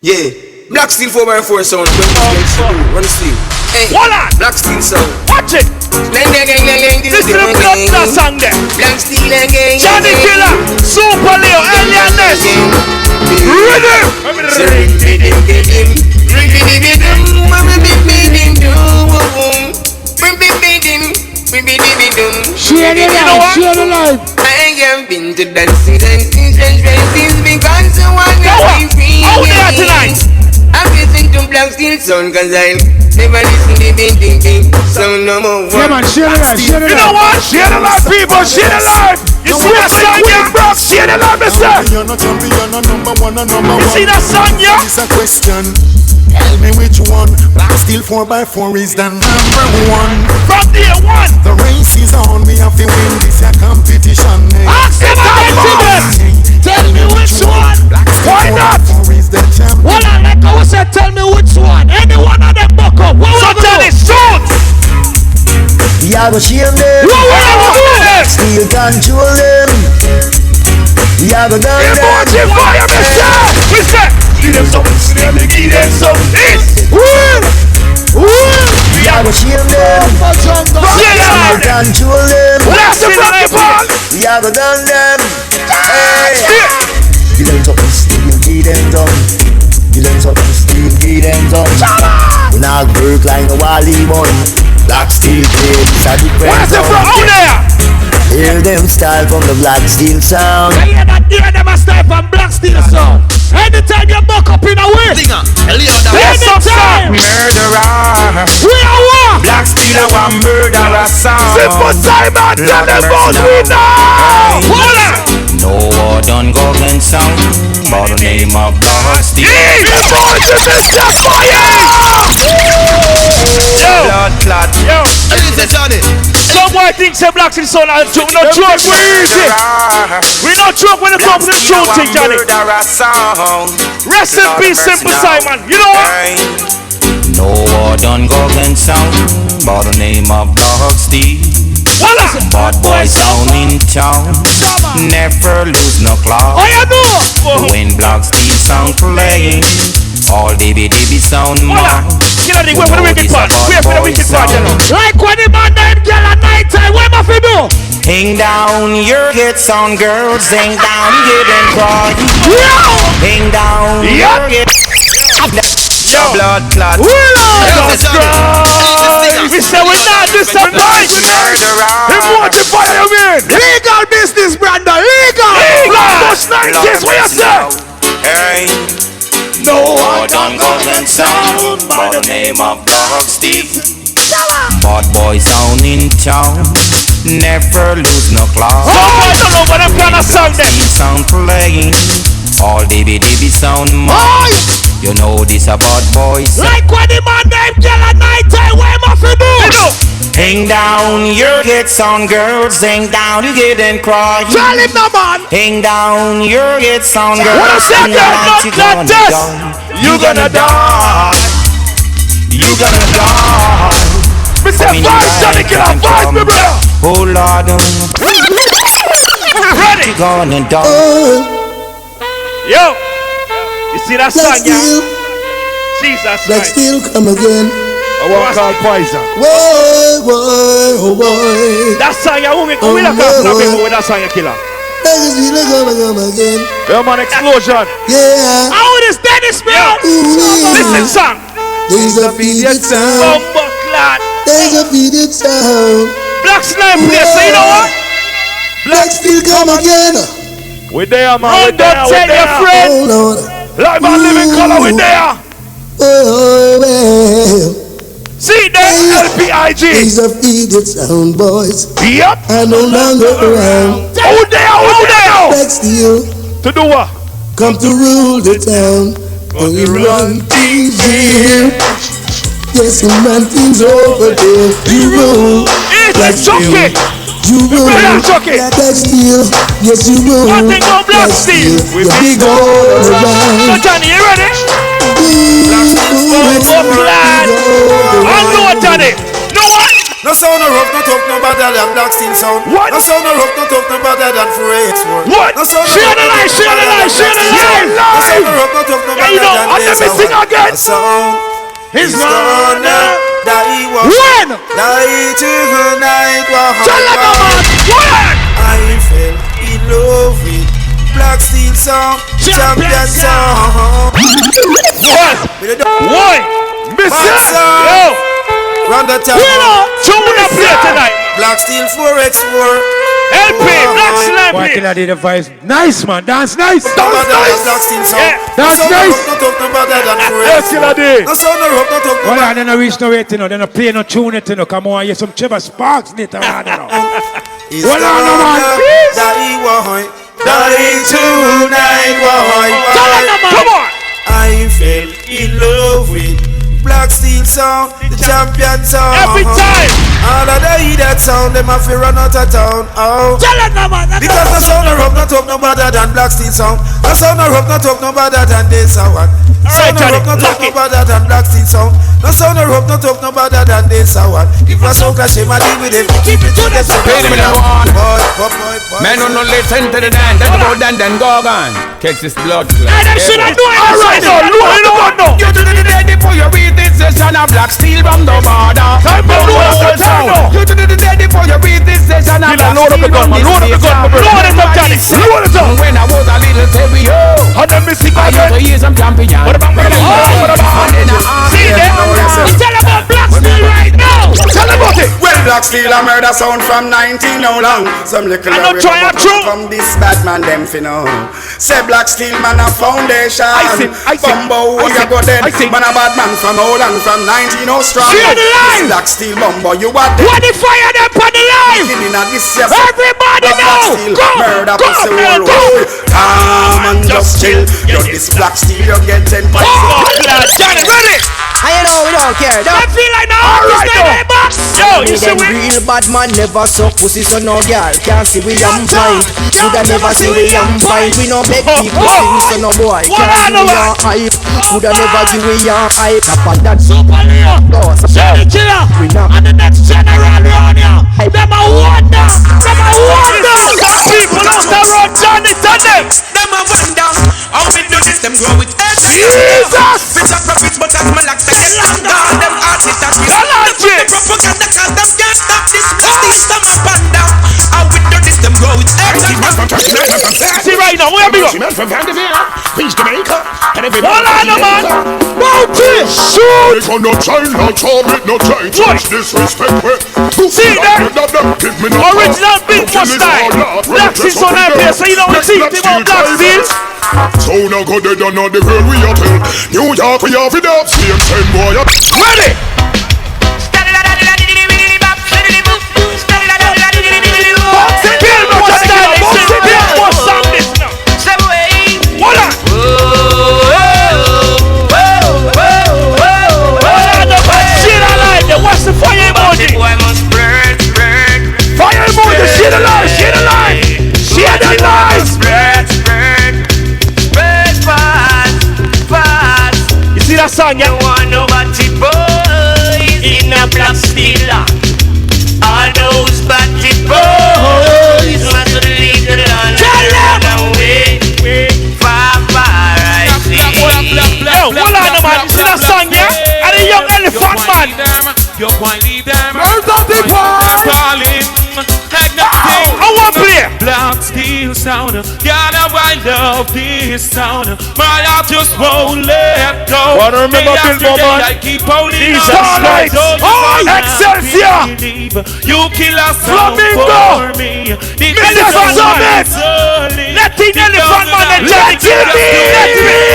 Yeah, Black Steel 4x4 sound. Run the sleeve. Hey, Hold on. Black Steel sound. Watch it. This is the blood clot song there. Black Steel gang. Johnny Killer, Super Leo, Alien Ness. Rhythm. Share the life. I have been to dancing because I want to be free. How they are tonight? I'm listening to Black Steel sound cause I never listen to the sound no more. Yeah, man, share the life. You know what? Share the life, people, share the life! You see that song, yeah? Bro, share the life, mister! You're not champion, number one. You see that song, yeah? It's a question. Tell me which one. Black Steel 4x4 is the number one. From day one. The race is on. We have to win this competition. Ask them again, Tell me which one. Why not? Is the champion. Well, I like how I said, tell me which one. Any one of them buck up. What So tell it shoot. We are gonna shield them. Steel control them. We are gonna gun them. Fire, mister! Mister! Give them something, give them something. We are gonna shield them. Steel control them. Blast the rocket ball! We are gonna gun them. Hey! Give them something, steel, give them something. Give them something, steel, give them something. We not work like a Wally one. Black Steel plates are different. Where's the front? Out there! Hear them style from the Black Steel sound. Hear them a style from Black Steel sound. Anytime you buck up in a way. Anytime. Murderer. We are one. Black Steel a one murderer sound. Simple Simon, tell them both we know. Hold on. No war done go against sound by the name of Black Steel. The boys in this just Blood clot. Yo, some boy thinks say Black Steel son and joke. We not joke, we easy. We not joke when it comes to the truth thing, Johnny. Rest in peace, Simple Simon. You know what? No war done go against sound by the name of Black Steel. Bad boy sound in town, never lose no claw. When Black Steel sound playing, all DB sound man. You know the way for the wicked part. Wait for the wicked part, you know. Like when the man named girl at night time, what am I do? Hang down your hits on girls, hang down, get and cry. Hang down your hits. Blood clot. We say we're not disappointed. Legal business, Brandon. Legal. This what you say. Hey. No one done golden sound by the name of Black Steel. Bad boy sound in town, never lose no class. I don't know what I'm gonna sound then. Sound playing, all DB sound man. You know this about boys. Like when the man named girl at night time, what am I do? Hang down your hits on girls, hang down you get and cry. Tell him no man. Hang down your hits on girls. What is that? You're gonna die. You're gonna die. Mr. Five, Johnny, get up, five, me brother. Oh Lord, ready? You're gonna die. Yo, you see that song, yeah? Jesus Black Steel come again. I want to call Poison. Whoa, whoa, whoa. That song, yeah, we look at with that song, you killer. Black Steel come again. Yeah, man, explosion. Yeah. How is Dennis, man? Listen, song. There's a faded sound. There's a faded sound. Black Slime play, so you know what? Black Steel come again. We there, man. We there, don't tell your friend. Oh Lord. Like my living color, we there. Oh well. See there, LPIG. There's a faded sound, boys. Yep. I no longer around. Who there? Black Steel. To do what? Come to rule the town. And you run things here. Yes, you run things over there. You rule. Black Steel. You rule. Black Steel. Yes, you rule. One thing on Black Steel. We big all around. So Johnny, you ready? Black Steel. I know Johnny. Know what? No sound no rough, no tough, no better than Black Steel sound. What? No sound no rough, no tough, no better than 4X1. What? No sound no share the light, share the light, share the light. No sound no rough, no tough, no better than I'm this missing again. Sound He's gonna die. When? Die tonight. Tell them man. When? I fell in love with Black Steel sound, champion sound. Why? Mister. Yo. Round the town. Tune up here tonight. Black Steel 4X4. LP, Black Slime. Why can I do the voice? Nice, man. Dance nice. Dance nice. Black Steel sound. Dance nice. Yes, killer day. No sound no rock, no talk no. Well, I don't reach no way to know. They don't play no tune it to know. Come on, you some Trevor Sparks later on. Well, I know, man. Die tonight. Come on. I fell in love with Black Steel sound, the champion sound. Every time. All of they hear that sound, them have to run out of town. Oh. Tell it no man. Because the sound no rough, no talk no better than Black Steel sound. The sound no rough, no talk no better than this sound. Sound no rough, no talk no better than Black Steel sound. No sound no rough, no talk no better than this sound. If a sound clash, I deal with it. Keep it to the sound. Pay them in the one. Boy. Men don't know listen to the dance. Then go down, then go on. Catch this blood clot. Hey, them should have done it. All right, no, you don't know. You do the day before you read this session of Black Steel from the border. Time for the whole town. You do the day before you read this session of Black Steel from the border. Load it up, Johnny. Load it up. When I was a little baby, and then me sing I used to hear some champion. What about? See them? We tell about Black Steel right now. Tell about it. Well, Black Steel a murder sound from 19 how long? Some little from this bad man them finna. Say Black Steel man a foundation. Bumbo who you go dead. Man a bad man from how long? From 19 how strong. Black Steel Bumbo you are dead. What the fire them on the line? Everybody know. Murder pussy whole road. Calm and just chill. You're this Black Steel you get 10 points. Johnny ready? I know we don't care. I feel like now. Alright yo, you see real bad man never suck pussy so no girl can't see we am fine. Woulda never see we am fine. We no beg people sing so no boy can't see we am hype. Woulda never give we am hype. Upon that super Johnny Killer and the next general round here. Them a wonder. People out the road, Johnny Tony. Them a wonder. How we do this? Them grow with edge. Jesus. Bitch up profits, but as my like to get longer. Them artists that we propaganda cause them can't stop this. These them a panda. How we do this? Them grow with edge. See right now, where we go? Queens Jamaica, and every man. Bounty, shoot! It's on no chain, no charm, no chain. Watch disrespect, see that? Give me no original big style. Black Steel on that place, so you know the team about Black Steel. So now go they don't know the world we are tell. New York we have it up, same boy. Ready? What's the fire emoji? Fire emoji, share the light, share the light, share the light. Spread fast. You see that song, yeah? Want nobody boys in a Black Steel. All those batty boys must leave the land away. Yo, hold on, man. You see that song, yeah? And the young elephant man. You can't leave them. Where's that the calling? I want to play. Black Steel sound. God, I love this sound. My heart just won't let go. Wanna remember Bill Bowman? I keep holding these starlights. Oh, Excelsior. You kill us Flamingo. for me. Elephant man. Let the elephant man and Johnny kill me.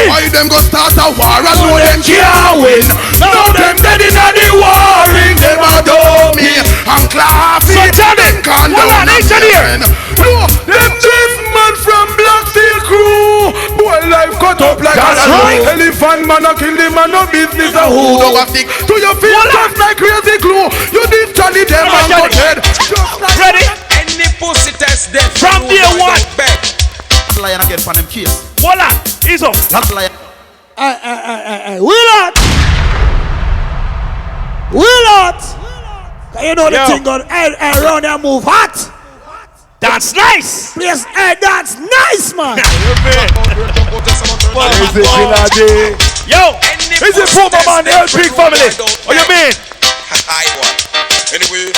Why them go start a war and know them can't win? Now them dead in the war ring. Them adore me. I'm clapping. So Johnny, hold on, engineer. No, them drift man from Black Steel crew. Boy life cut up like that's a right. Elephant man a kill the man, no business a who. No a stick to your feet just like crazy glue. You did Johnny them and go dead. Ready? Any pussy test dead from day one. Lion again for them kids. Voila, he's up. That's lion. Will out. You know the thing going around there move hot. That's nice. Yes, that's nice, man. Yo, is it Puma man, the big family? What you mean? Anyway.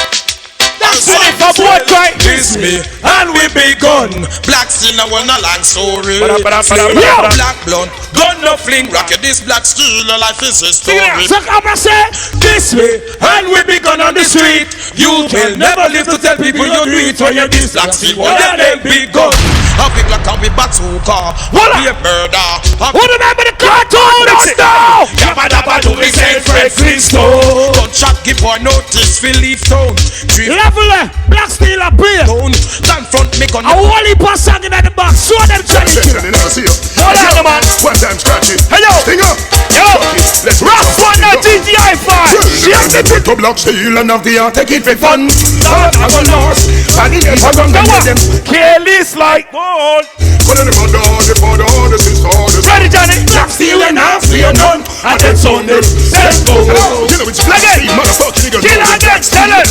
That's it for boy cry. This me and we begun. Black Steel now one a long story. Black blunt, gun no fling. Rocket this Black Steel, life is a story. So come and say this way and we begun on the street. You will never live to tell people you do it when you this Black Steel. One of them big gun. A big black and we bazooka. Be a murder. Who remember the cartoon? Now Yabba dabba do me say Fred Flintstone. Gunshot give boy notice we leave town. Black Steel a play. Confront me gun. A whole heap of song in the back. Show them Johnny Killer. Hold on, man. One time scratch it. Hello. Sting up. Yo. Rock one now GTI 5. Shake the put to Black Steel and have the art. Take it for fun. Not have a loss. And the ends are gonna get them. Careless like gold. But the mother, the father, the sister, the ready, Johnny. Black Steel and half fear none. And then Sunday. Let's go. You know it's Black Steel. Motherfucker niggas. Kill again. Tell it.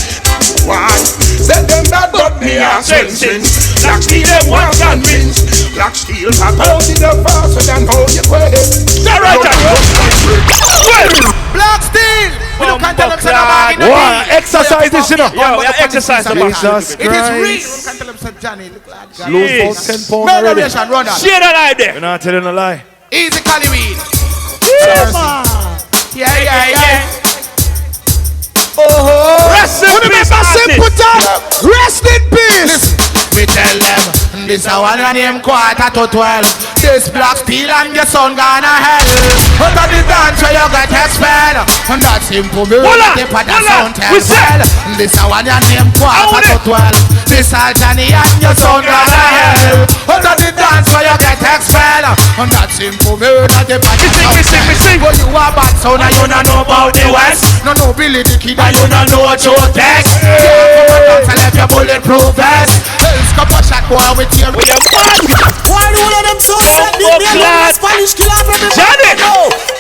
Why? Said them that but me are sensing. Black Steel them want convince. Black Steel are pounding them faster than how you quit it. That's right, Black Steel. We don't can't tell them say nobody. Wow, exercise this, you know. Yo, exercise the Jesus Christ. It is real. We can't tell them say Johnny. Look like Johnny. Lose about 10 pounds already. Run on. Share that lie there. We're not telling a lie. Easy Cali weed. Yeah, man. Yeah. Rest in peace, simple time. Rest in peace. Me tell them, this a one your name 11:45. This black steel and your son gonna hell. Out of the dance where you got expelled. And that simple me tip of the sound tell well. This a one your name 11:12. This a Johnny and your son gonna hell. Out of the dance where you get expelled. And that simple me tip of the sound tell. But you a bad son and you don't know about the West. No Billy the Kid and you don't know Joe Tex. You come and dance and left your bulletproof vest. Couple shot boy with your Why do one of them so set me a Spanish killer from the Johnny!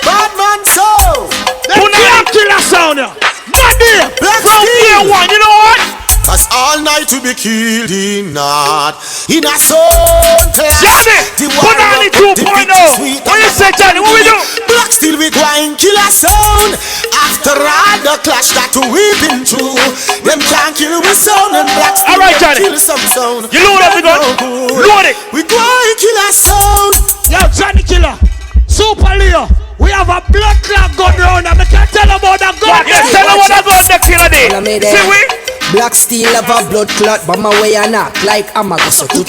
Bad man so them can't kill a sound here. Monday from year one, you know what? Cause all night we be killed in not in a sound. Johnny! Put on the 2.0. What you say, Johnny? What we do? Black still we grind kill a sound. After all the clash that we been through, them can't kill we sound and black still all right, Johnny. kill some sound. You load up the gun. Load it. We grind kill a sound. Yo, Johnny Killer, Super Leo, we have a blood clot gun round and I can't tell about that gun. Yes, tell them what that gun the killer did. See we? Black steel have a blood clot, but my way I knock like I'm a go so tu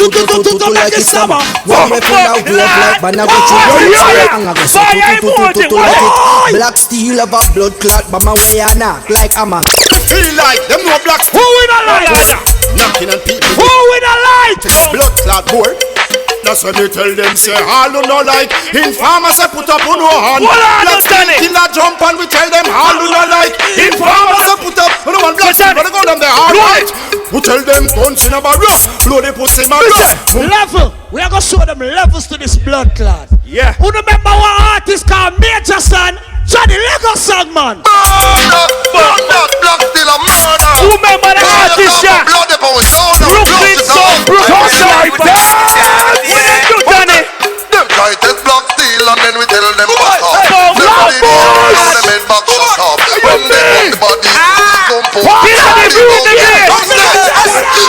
like it's summer. One weapon out wave like banago I'm a go so tu like it. Black steel have a blood clot, but my way I knock like I'm a. Feel like them no black. Who in a light? Knocking on people. Who in a light? Blood clot boy. That's what they tell them, say, all you know like. Informers say put up on no hand. Black steel killer jump and we tell them, all you know like. Informers say put up on no one. Black steel, but they go down there, all right. We tell them, guns in a barrel, blow the pussy, man. Level, we are going to show them levels to this blood clot. Yeah. Who remember what artist called Major Son? Johnny Lego song, man. Black steel a murder. Who remember the artist, yeah? Brooklyn song, Brooklyn song. What did you do, Johnny? Them try to block steel and then we tell them back off. Black Them head back shut up. When they put the body jump up. Kill the view the game.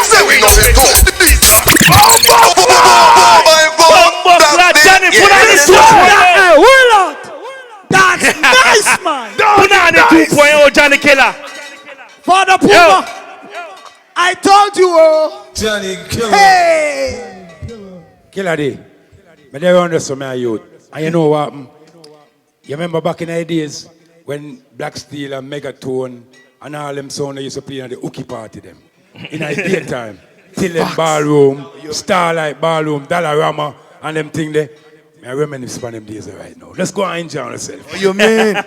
Say we know it go. Johnny, put on the 2.0. That's nice, man. Put on the 2.0, Johnny Killer. Father Puma, I told you, Johnny Killer. Hey. Killer day. But they run this for my youth. And you know what? You remember back in the days when Black Steel and Megatone and all them sound used to play at the hooky party them. In the daytime. Tillen Ballroom, Starlight Ballroom, Dollarama, and them thing there. I reminisce on them days right now. Let's go and enjoy ourselves. What you mean? 4x4,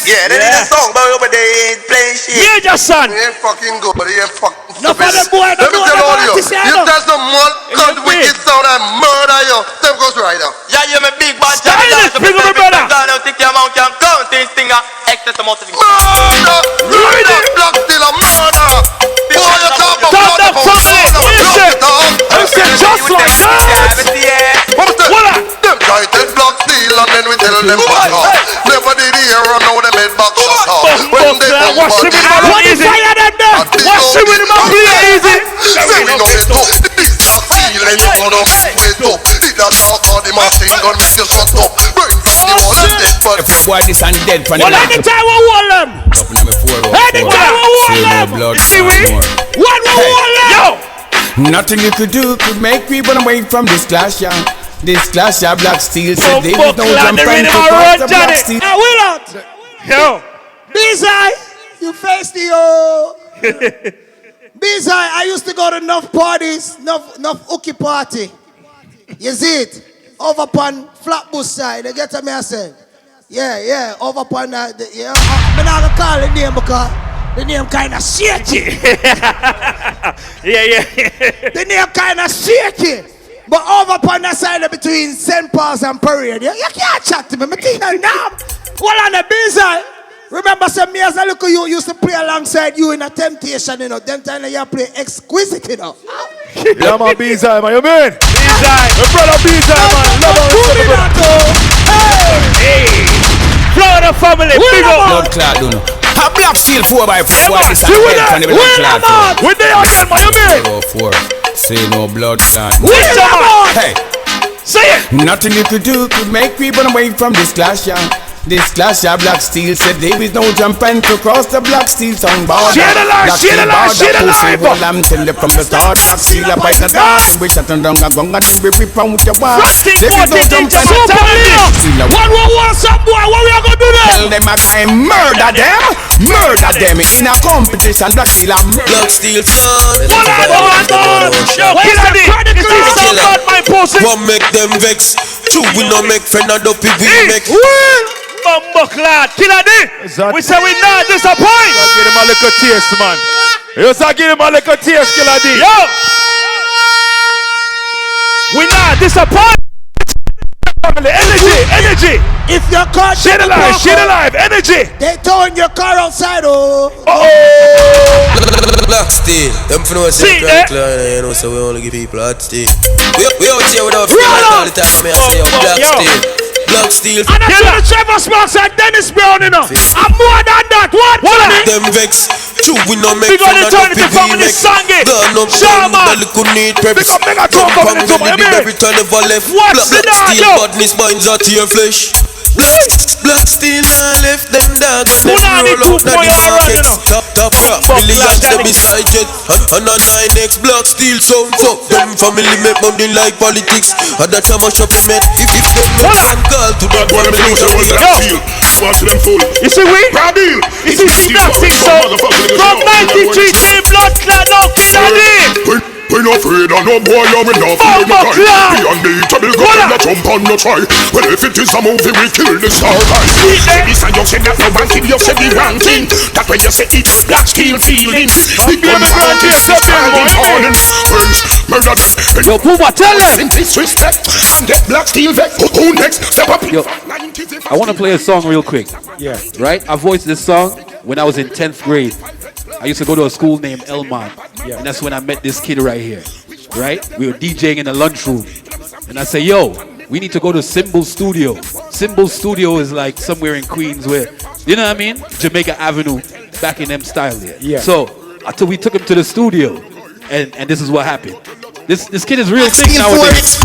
yeah, they did a song, but they ain't playing shit. Yeah, just son. They ain't fucking good, but they ain't fucking. No for the boy, let me tell all you. You tell some one cut wicked sound and murder you. Them goes right now. Yeah, you're my big bad Silence, big up, brother. I don't think your mouth can count this thing. Excess amount of things. Murder! Murder! Black still a murder! Boy, you talk about the family. Just like that. What up? Them try to block steel and then we tell them back off. Never did hear and now them head back shut off. When they come back, watch him in my easy. Watch him in my play easy. Say we know it up. This black steel and you gonna wait up. Did that talk on the machine gun make you shut up. Burn from the wall and dead but If boy this and dead from the anytime we hold them. Anytime we hold them. See we? What we hold them? Yo. Nothing you could do could make people away from this clash, yeah. This clash, yeah, Black Steel said they don't jump and to Black Steel. Hey, will not. Yo. Bizai, you face the Bizai, I used to go to enough parties, enough hooky party. You see it? Over upon Flatbush side, they get to me, I said. Yeah, over upon that. Yeah, I'm not going to call the name because the name kind of shaky. Yeah. The name kind of shaky. But over upon that side between St. Paul's and Parade, you can't chat to me. I think that now, well on the B-side, remember some years I look at you used to play alongside you in a Temptation, you know. Them time you play Exquisite, you know. Yeah, man, B-side, man, you mean? B-side. My brother B-side, man. Hey. Florida family, big up. Blood clot, don't know. A Black Steel 4x4 man. this and dead from the blood clot. With the again, man, you mean? 4. Say no blood clot. Hey, say it. Nothing you could do could make people away from this clash, yeah. This clash of Black Steel said there is no jumping to cross the Black Steel tongue border. Share the life, share the life, share the life. Well, I'm telling you from the start, Black Steel a fight and dance. We shut them down a gun and we rip out with your bar. There is no jumping. One some boy, what we are gonna do then? Tell them I can murder them in a competition. Black Steel a Black Steel son. What make them vex? True, we no make friend and dopey, we make. Bumbo clad, Killer D. We say we not disappoint. Give him a little taste, man. You say give him a little taste, Killer D. Yo, we not disappoint. Energy. If your car shit alive, energy. They towing your car outside, Black Steel. Them for no say you know, so we only give people hot steel. We out here without feeling all the time. I say Black Steel. Black Steel. And that's the Trevor Sparks and Dennis Brown, you know. I'm more than that. What? Them vex. True, we no make fun of the people. We make gun up down with a little need preps. Come the every turn never left. Black Steel badness binds out to your flesh. Black Steel now left them dog and them roll up na the market. Top rap millions them beside jet and a 9X Black Steel sound so them family make money like politics and that's how much up met if them no can call to the one watch them fool. You see we? You see Black Steel sound from 93 to blood clot now Killer D. We no afraid of no boy, and we no fear no guy. Be unbeatable, go and jump on no try. Well, if it is a movie, we kill the star guy. This and you say that no one kill, you say the wrong thing. That when you say it's Black Steel feeling. Big baby man, it's a building morning. Murder them. Yo, Puma, tell them. Disrespect and get Black Steel vex. Who next? Step up. Yo, I want to play a song real quick. Yeah. Right? I voiced this song when I was in 10th grade. I used to go to a school named Elmont, and that's when I met this kid right here, right? We were DJing in the lunchroom, and I say, yo, we need to go to Symbol Studio. Symbol Studio is like somewhere in Queens where, you know what I mean? Jamaica Avenue, back in them style there. Yeah. So, until we took him to the studio, and this is what happened. This kid is real big nowadays.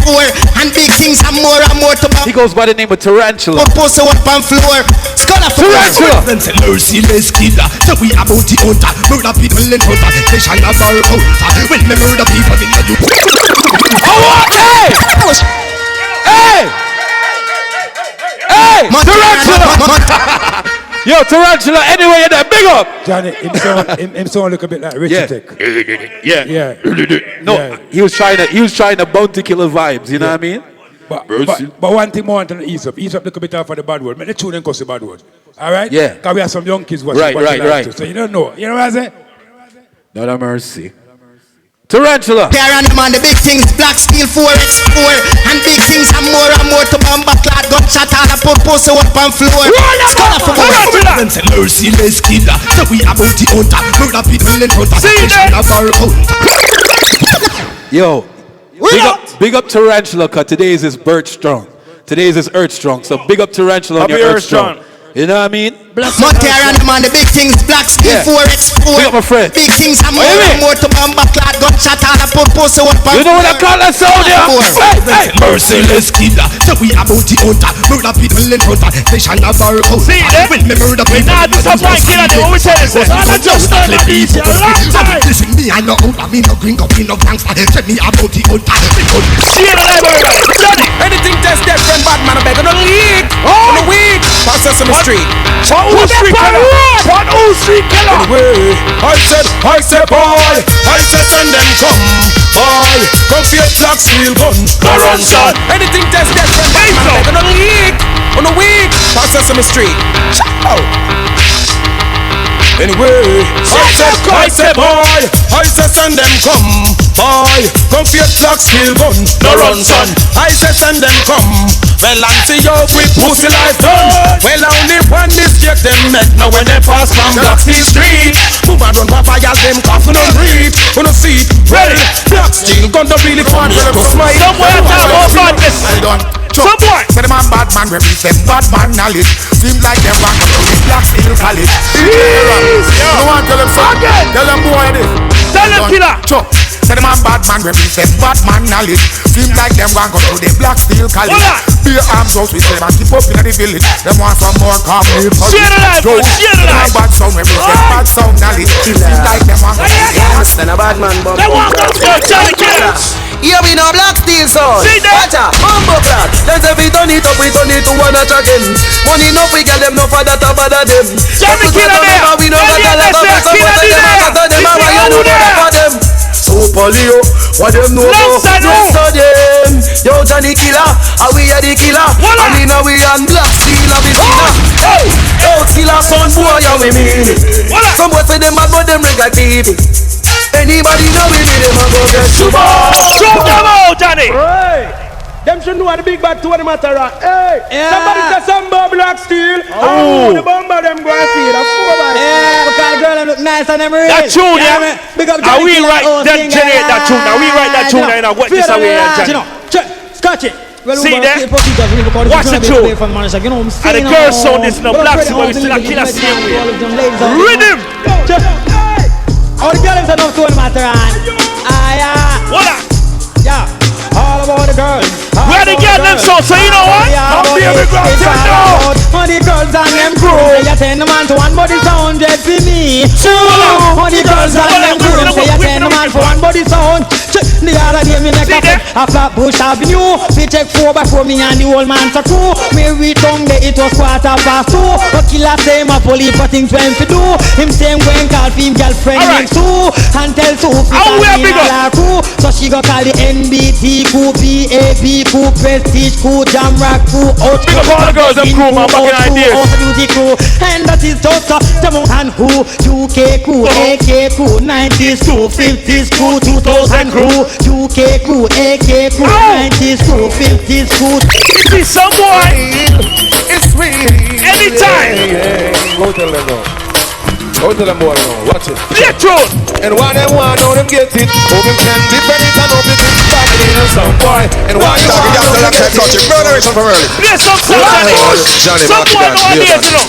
And big things and more to He goes by the name of Tarantula. Tarantula. Merciless killer. So we about the hunter. Murder people in hunter. They shall not borrow hunter. When we murder people in the Hey! Tarantula! Yo, Tarantula, anyway, you're there, big up! Johnny, him sound look a bit like Richard Tech. Yeah. No, he was trying to bounty killer vibes, you know what I mean? But one thing more to ease up look a bit off for the bad word. Make the tune and cuss the bad word. Alright? Yeah. Because we have some young kids watching. Right. So you don't know. You know what I say? Not a mercy. Tarantula. Carry on them on the big things, Black Steel 4x4 and big things and more to bomb clad gunshot and a purpose up on floor. Merciless killer. So we about the hunter. Murder people in hunter. They shall not borrow hunter. Yo, big up Tarantula, cause today is his birth strong. Today is his earth strong. So big up Tarantula on your earth strong. You know what I mean? Montana man, the big things, Black Steel 4x4. Big up my friend. Big things and more to bomb clad gunshot and a purpose up on. You know what I call that sound, yeah? Hey. Merciless killer. So we about the hunter. Murder people in hunter. They shall not borrow hunter. See that? When me murder people. Nah, this is why Killer D always says this. I'm just not like this. Listen, me I know hunter. Me no green, me no gangster. Tell me about the hunter. See you alive, everybody. Johnny. Anything test that friend bad man, I beg on the league. On the week. Pass Sesame Street. Who Street Killer? What Who Street Killer? Anyway, I said, boy, I said send them come, boy, come see a Black Steel gun, run son. Anything test that friend bad man, I beg on the league. On the week. Pass Sesame Street. Ciao. Anyway, I said, boy, I said send them come, boy, come see a Black Steel gun, run son. I said send them come. Well, I'm see you with pussy life done. Well, only one mistake them make. Now when they pass from Black Steel Street, woman run papa, y'all them coughing and breathe. Wanna see, ready, Black Steel gun don't really fun. Somewhere talk about badness. Some boy, say the man bad man, we beat them bad man knowledge. Seems like them back on the Black Steel College. You don't want to tell them something. Tell them boy this. Tell them Killer. Say them a bad man when we say bad man knowledge. Seems like them want go to the Black Steel College. Be arms out we say man keep up in the village. Them want some more calmly. Share the life, share the life. Bad sound when we say bad sound knowledge. Seems like them want go to the Then a bad man but they want go Johnny Killers. Here we know Black Steel sound. See that? Watcha, bumbo clad. Then say we turn it up, we turn it to one notch again. Money enough, we get them no for that or bother them. Johnny Killer there. We know that a lot of us support them and you know for them. So Polio, what them know about? Yes to them. Yo Johnny Killer, are we are the killer? And we know we on Black Steel of the killer. Hey, yo killer son boy, yeah we mean it. Some boys say them bad but them regular TV. Anybody know we need them and go get Chuba. Show them out, Johnny. Hey, them should know the big bad to the matter. Hey, somebody say some Black Steel. Oh, the bomber them go and see the four body. Yeah, because the girl them look nice and them real. That tune, yeah. Big up Are we Johnny right? Killer, Then generate that tune. Now we write that tune and what this away, Johnny. Scratch it. See that? Watch the tune. And the girl sound is no Black Steel, but we still a killer same way. Rhythm. All the girls are not to the matter. What up? Yeah. All about the girls. Where the girl them so you know what? All the girls and them crew. You send them on to one body sound, just for me. All the girls and them crew. Say you send them on for one body sound. The other day me neck a flat bush avenue. We check 4x4 me and the old man to crew. Me reach down there it was 2:15. But killer say my police for things when to do. Him same when call him girlfriend next to. And tell Sophie that crew. So she go call the NBT crew, PAB crew, Prestige crew, Jamrock crew, out crew. Big up all the girls and crew, man, back in ideas. And that is just and who, UK crew, AK crew, 90s crew, 50s crew, 2000 crew, UK crew, AK crew, 90s crew, 50s crew. See some boy. It's real. Anytime. Go tell them now. Go tell them boy now. Watch it. Play tune. And why them want know them get it. Hope them can defend it and hope it is back in some boy. And why you want know them get it. Murderation from early. Play some Johnny. Some boy know what it is, you know.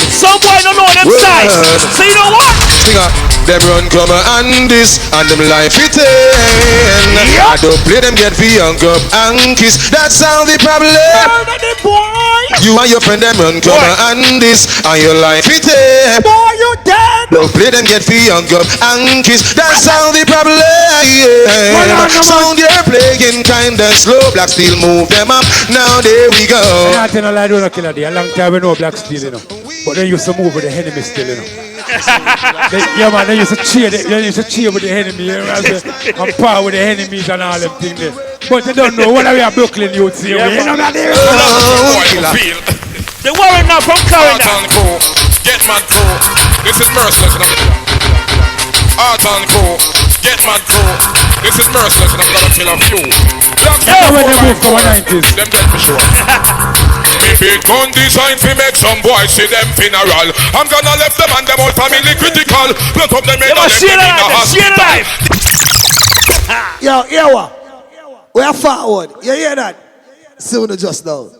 Some boy don't know them size. So you know what? Singer. Them run come and this and them life it end. I don't play them get for young up and kiss. That's how the problem. You and your friend them run come and this and your life it end. Boy, you dead. Don't play them get for young up and kiss. That's how the problem. Sound you're playing kinda slow. Black Steel move them up. Now there we go. I don't know, I don't know, killer day. A long time we know Black Steel, you know. But they used to move with the enemy still, you know. Yeah man, they used to cheer with the enemy, you know, and power with the enemies and all them things there. But they don't know what are we at Brooklyn youth see. The warrant now from Canada. Get mad crew. This is merciless. Art and crew. Get mad crew. This is merciless and I'm gonna kill a few. When they move from the 90s. Them dead for sure. Me big gun design to make some boys see them funeral. I'm gonna left them and them all family critical. Put up them in the hospital. Yo, what? We are forward. You hear that? Sooner just now.